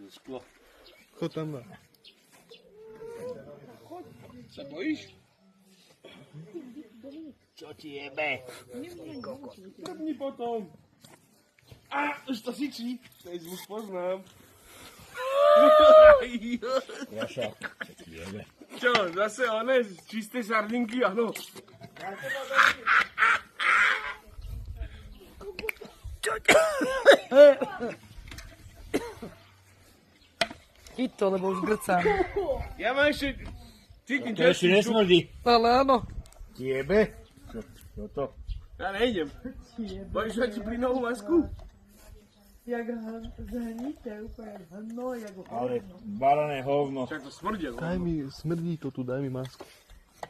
sklo. Chod tam na. Sa bojíš? Čo ti jebe? Prvni potom. Už to syčí. Ten zvuk poznám. Jaša, čo ti jebe? Čo, zase one čisté sardinky, áno. Chyť to, lebo už grcám. Ja mám ešte... Cítim, To ešte nesmrdí. Ale áno. Ti jebe? Čo to? Ja nejdem. Bojíš mať plynovú masku? Jak zhnite, úplne hnoj, jak Ale barané hovno. Však to smrdie. Daj mi, smrdí to tu, daj mi masku.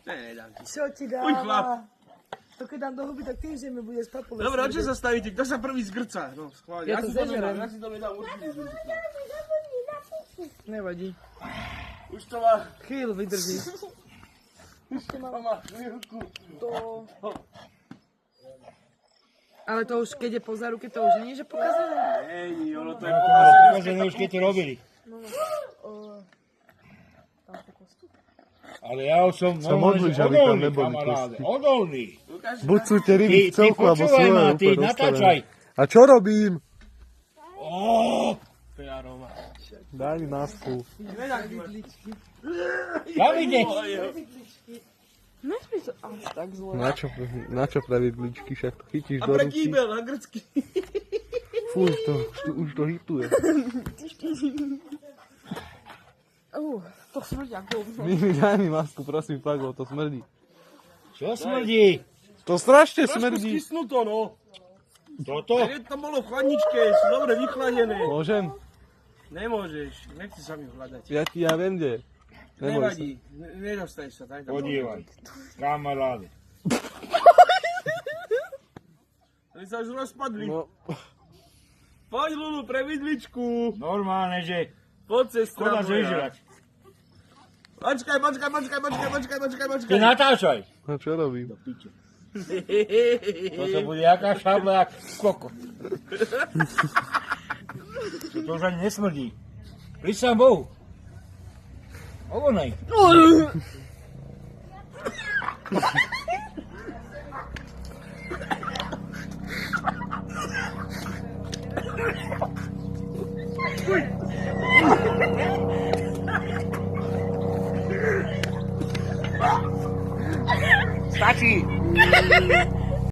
Ne, dám ti. Čo ti Uj, chlap. dáva? To keď dám do huby, tak tým, že mi bude spať po Dobre, o čo sa stavíte? Kto sa prvý zgrca? No, schválne. Ja to zežerem. Ja si to nedám určite. Nevadí. Už to má. Chvíľu vydrží. Už to má chvíľku. To... Ale to už, keď je po záruke, to už nie je, že pokazené? Ej, ono to je To bolo pokazené. pokazené už keď to robili. Tam po kostu. Ale ja už som modli, že aby tam neboli kamaráde. kosti. Odolný. Buď sú tie ryby v celku, alebo počúvaj svoje ma, ty úplne natáčaj. rozstavené. A čo robím? Pejarova. Daj mi masku. Kam ideš? Nespí to až tak zle. Na čo pre vidličky, však to chytíš A do pre ruky. kýbel, na grcky. Fú, už to hituje. To smrdí ako hovno. Mimi, daj mi masku, prosím, fakt, lebo to smrdí. Čo smrdí? To strašne Trošku smrdí. skysnuto, no. Toto? Keď to bolo v chladničke, sú dobre vychladené. Môžem? Nemôžeš, nechci sa mi hľadať. Ja viem, kde. Neboj sa. Nevadí, nedostaneš sa. Tak tam. Podívaj. Kamaráde. Oni sa už rozpadli. No, Poď, Lulu, pre vidličku. Normálne, že Poď, sestra škoda moja. zežrať. Počkaj. Ty natáčaj. no čo robím? Do piče. Toto bude jaká šabla, jak koko. To už ani nesmrdí. Prísam Bohu. Ovonej.